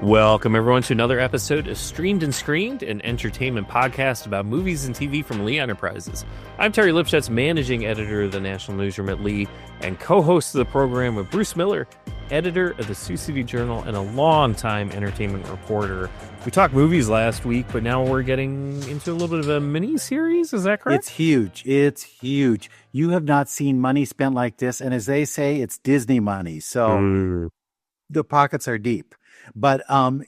Welcome, everyone, to another episode of Streamed and Screened, an entertainment podcast about movies and TV from Lee Enterprises. I'm Terry Lipschutz, managing editor of the National Newsroom at Lee, and co-host of the program with Bruce Miller, editor of the Sioux City Journal and a longtime entertainment reporter. We talked movies last week, but now we're getting into a little bit of a mini-series. Is that correct? It's huge. It's huge. You have not seen money spent like this, and as they say, it's Disney money, so the pockets are deep. But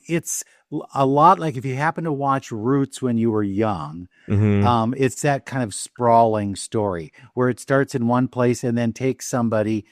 it's a lot like if you happen to watch Roots when you were young, it's that kind of sprawling story where it starts in one place and then takes somebody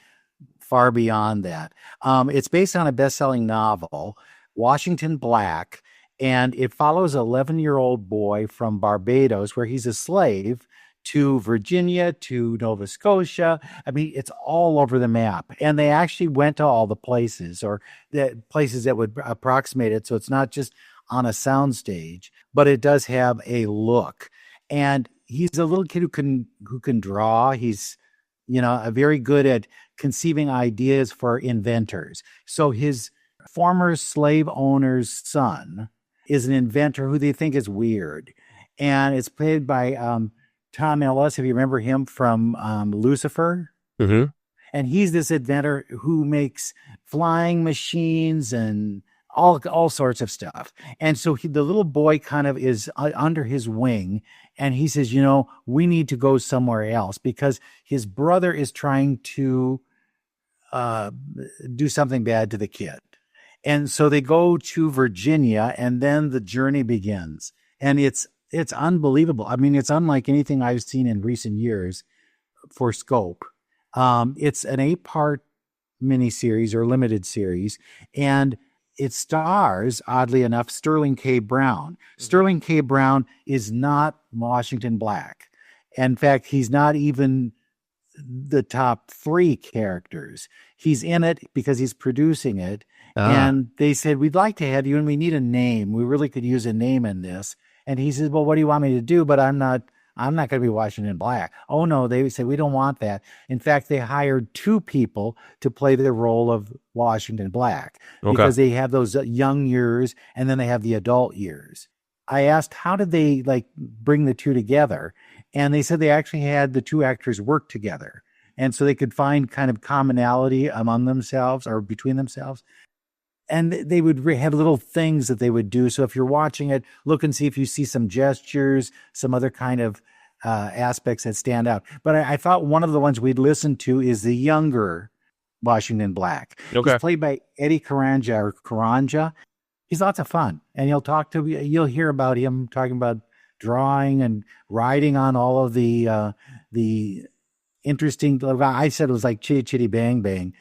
far beyond that. It's based on a best-selling novel, Washington Black, and it follows an 11-year-old boy from Barbados where he's a slave to Virginia, to Nova Scotia. I mean, it's all over the map. And they actually went to all the places, or the places that would approximate it. So it's not just on a soundstage, but it does have a look. And he's a little kid who can draw. He's, very good at conceiving ideas for inventors. So his former slave owner's son is an inventor who they think is weird. And it's played by Tom Ellis, if you remember him from Lucifer. And he's this inventor who makes flying machines and all sorts of stuff. And so the little boy kind of is under his wing, and he says, we need to go somewhere else because his brother is trying to do something bad to the kid. And so they go to Virginia, and then the journey begins. And it's unbelievable. I mean, it's unlike anything I've seen in recent years for scope. It's an 8-part miniseries or limited series, and it stars, oddly enough, Sterling K. Brown. Sterling K. Brown is not Washington Black. In fact, he's not even the top 3 characters. He's in it because he's producing it. And they said, we'd like to have you, and we need a name. We really could use a name in this. And he says, well, what do you want me to do? But I'm not going to be Washington Black. Oh, no, they said, we don't want that. In fact, they hired 2 people to play the role of Washington Black because they have those young years and then they have the adult years. I asked, how did they bring the 2 together? And they said they actually had the 2 actors work together. And so they could find kind of commonality among themselves or between themselves. And they would have little things that they would do. So if you're watching it, look and see if you see some gestures, some other kind of aspects that stand out. But I thought one of the ones we'd listen to is the younger Washington Black. He's played by Eddie Karanja. He's lots of fun. And you'll hear about him talking about drawing and riding on all of the interesting, I said it was like chitty chitty bang bang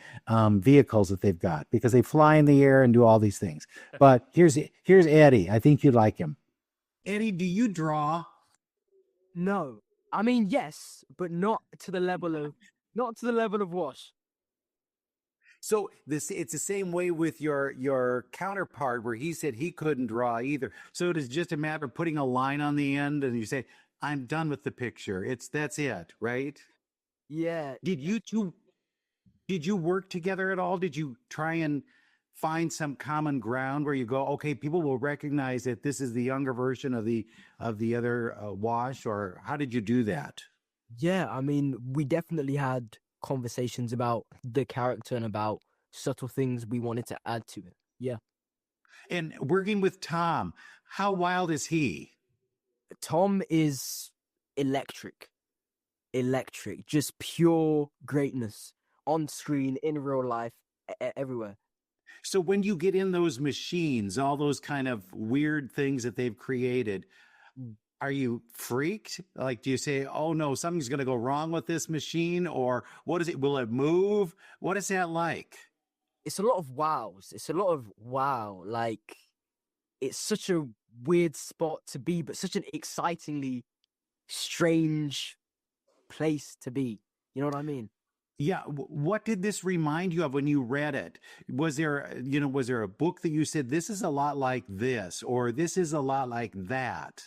vehicles that they've got because they fly in the air and do all these things. But here's Eddie. I think you'd like him. Eddie, do you draw? No, I mean yes, but not to the level of Wash. So it's the same way with your counterpart where he said he couldn't draw either. So it is just a matter of putting a line on the end and you say, I'm done with the picture. That's it, right? Yeah. Did you work together at all? Did you try and find some common ground where you go, okay, people will recognize that this is the younger version of the other Wash, or how did you do that? Yeah, I mean, we definitely had conversations about the character and about subtle things we wanted to add to it. Yeah. And working with Tom, how wild is he? Tom is electric, just pure greatness on screen, in real life, everywhere. So when you get in those machines, all those kind of weird things that they've created, are you freaked? Do you say, oh no, something's going to go wrong with this machine? Or what is it? Will it move? What is that like? It's a lot of wows. It's a lot of wow. It's such a weird spot to be, but such an excitingly strange place to be. You know what I mean? Yeah. What did this remind you of when you read it? Was there a book that you said, this is a lot like this, or this is a lot like that?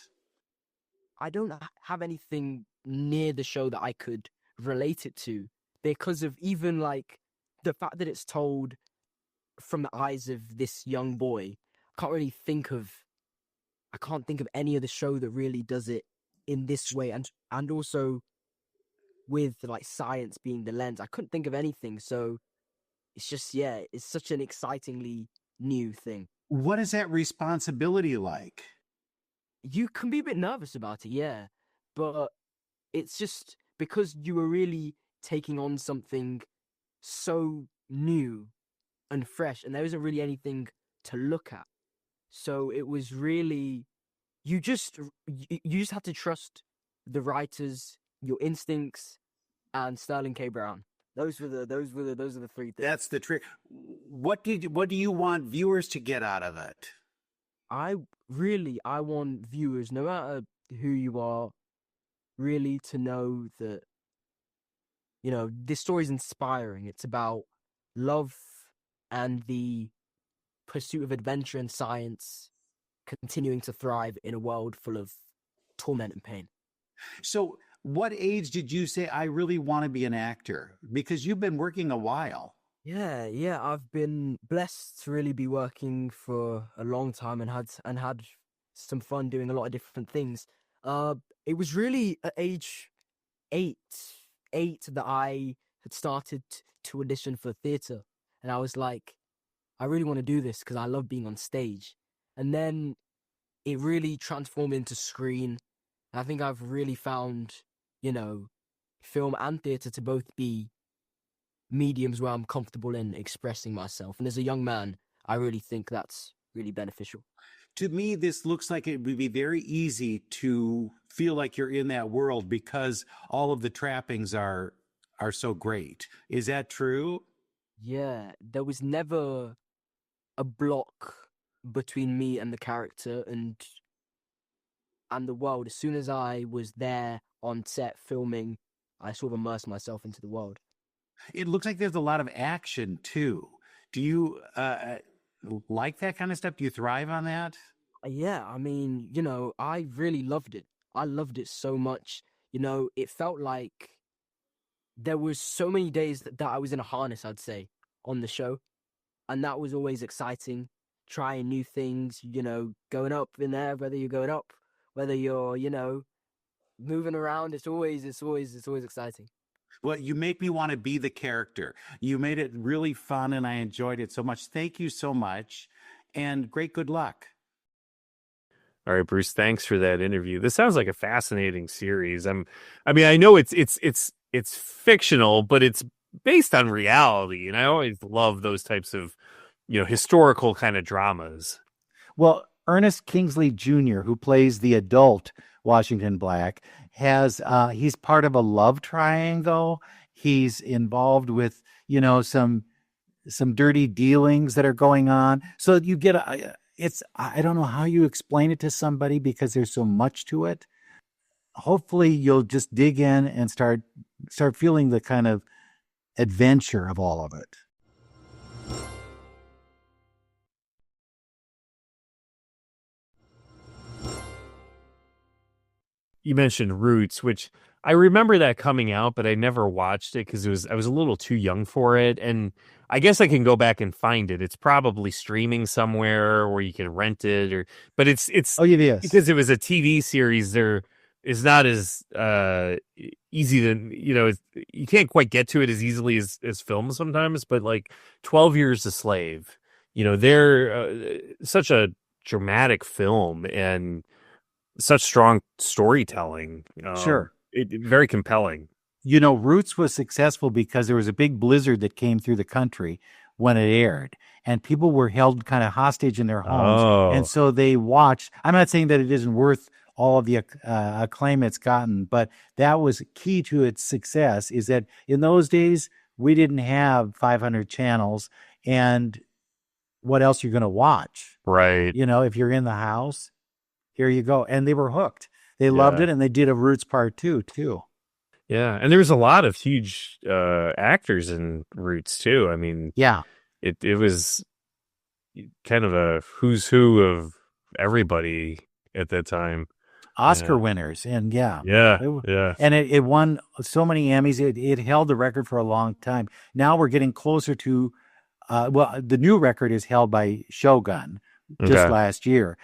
I don't have anything near the show that I could relate it to because of even the fact that it's told from the eyes of this young boy. can't really think of any other show that really does it in this way, and also with like science being the lens. I couldn't think of anything, so it's just it's such an excitingly new thing. What is that responsibility like? You can be a bit nervous about it, but it's just because you were really taking on something so new and fresh, and there isn't really anything to look at. So it was really, you just have to trust the writers, your instincts, and Sterling K. Brown. Those are the three things. That's the trick. What do you want viewers to get out of it? I want viewers, no matter who you are, really to know that, this story is inspiring. It's about love and the pursuit of adventure and science continuing to thrive in a world full of torment and pain. So what age did you say, I really want to be an actor? Because you've been working a while. Yeah. I've been blessed to really be working for a long time and had some fun doing a lot of different things. It was really at age 8 that I had started to audition for theatre, and I was like, I really want to do this because I love being on stage. And then it really transformed into screen. I think I've really found, film and theatre to both be mediums where I'm comfortable in expressing myself. And as a young man, I really think that's really beneficial. To me, this looks like it would be very easy to feel like you're in that world because all of the trappings are so great. Is that true? Yeah, there was never a block between me and the character and the world. As soon as I was there on set filming, I sort of immersed myself into the world. It looks like there's a lot of action too. Do you like that kind of stuff? Do you thrive on that? Yeah, I mean, I really loved it. I loved it so much. It felt like there was so many days that I was in a harness, I'd say, on the show. And that was always exciting, trying new things, going up in there, whether you're going up, whether you're, moving around. It's always exciting. Well, you make me want to be the character. You made it really fun and I enjoyed it so much. Thank you so much and good luck. All right, Bruce, thanks for that interview. This sounds like a fascinating series. I know it's fictional, but it's based on reality, and I always love those types of, historical kind of dramas. Well, Ernest Kingsley Jr., who plays the adult Washington Black, he's part of a love triangle. He's involved with, some dirty dealings that are going on. So you get I don't know how you explain it to somebody because there's so much to it. Hopefully you'll just dig in and start feeling the kind of adventure of all of it. You mentioned Roots, which I remember that coming out, but I never watched it because I was a little too young for it. And I guess I can go back and find it. It's probably streaming somewhere where you can rent it, but it's because it was a TV series. There is not as easy to, you can't quite get to it as easily as film sometimes, but like 12 Years a Slave, they're such a dramatic film and such strong storytelling. Sure. Very compelling. Roots was successful because there was a big blizzard that came through the country when it aired, and people were held kind of hostage in their homes. Oh. And so they watched. I'm not saying that it isn't worth all of the acclaim it's gotten, but that was key to its success, is that in those days, we didn't have 500 channels, and what else you're going to watch? Right. If you're in the house, here you go. And they were hooked. They loved it, and they did a Roots Part 2, too. Yeah, and there was a lot of huge actors in Roots, too. I mean, yeah, it was kind of a who's who of everybody at that time. Oscar winners, and yeah. And it won so many Emmys. It held the record for a long time. Now we're getting closer to, the new record is held by Shogun, just last year.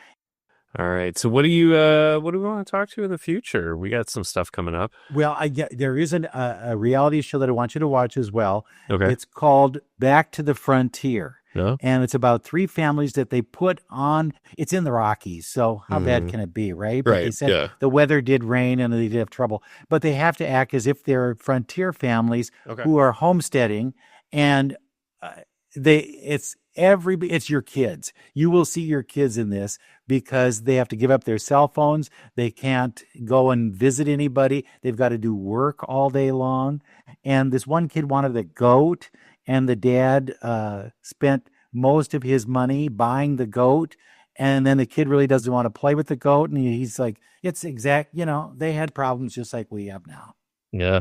All right. So what do we want to talk to in the future? We got some stuff coming up. Well, there is a reality show that I want you to watch as well. Okay. It's called Back to the Frontier. No? And it's about 3 families that they put on. It's in the Rockies, so how bad can it be, right? But Right, they said yeah. the weather did rain and they did have trouble. But they have to act as if they're frontier families who are homesteading, and it's your kids. You will see your kids in this because they have to give up their cell phones. They can't go and visit anybody. They've got to do work all day long. And this one kid wanted a goat, and the dad spent most of his money buying the goat. And then the kid really doesn't want to play with the goat. And he's like, they had problems just like we have now. Yeah.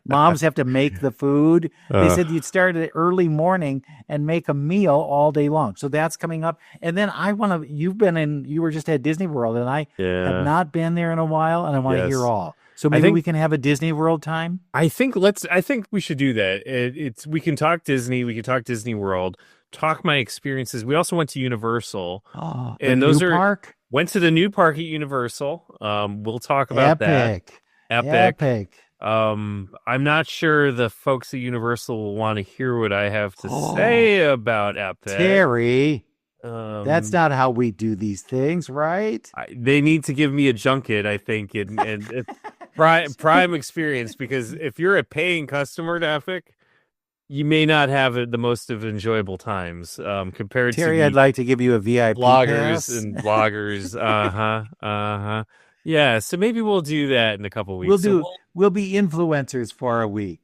Moms have to make the food. They said you'd start at early morning and make a meal all day long. So that's coming up. And then you were just at Disney World, and I have not been there in a while, and I want to hear all. So maybe we can have a Disney World time. I think we should do that. We can talk Disney. We can talk Disney World. Talk my experiences. We also went to Universal. Oh, and park? Went to the new park at Universal. We'll talk about that. Epic. I'm not sure the folks at Universal will want to hear what I have to say about Epic. Terry, that's not how we do these things, right? They need to give me a junket, I think, and prime experience, because if you're a paying customer to Epic, you may not have the most of enjoyable times compared to Terry. I'd like to give you a VIP bloggers pass. and bloggers. Yeah, so maybe we'll do that in a couple of weeks. We'll be influencers for a week.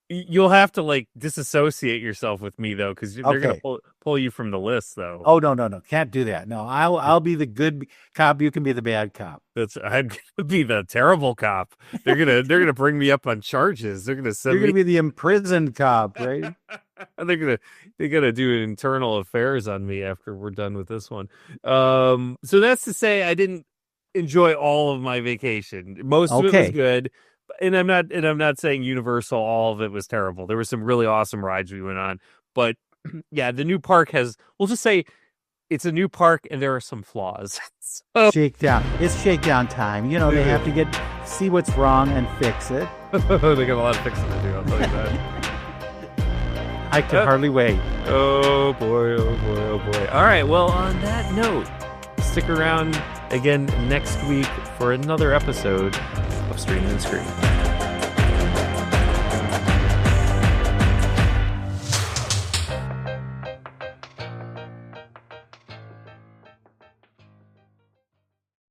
You'll have to disassociate yourself with me though, because they're gonna pull you from the list though. Oh no, can't do that. No, I'll be the good cop. You can be the bad cop. I'd be the terrible cop. They're gonna bring me up on charges. They're gonna send. You're gonna be the imprisoned cop, right? They're gonna do internal affairs on me after we're done with this one. So that's to say, I didn't enjoy all of my vacation. Most of it was good, and I'm not saying Universal, all of it was terrible. There were some really awesome rides we went on, but yeah, the new park we'll just say it's a new park and there are some flaws. So, shakedown. It's shakedown time. They have to see what's wrong and fix it. They got a lot of fixing to do, I'll tell you that. I can hardly wait. Oh boy. All right, well, on that note, stick around again next week for another episode of Stream and Screen.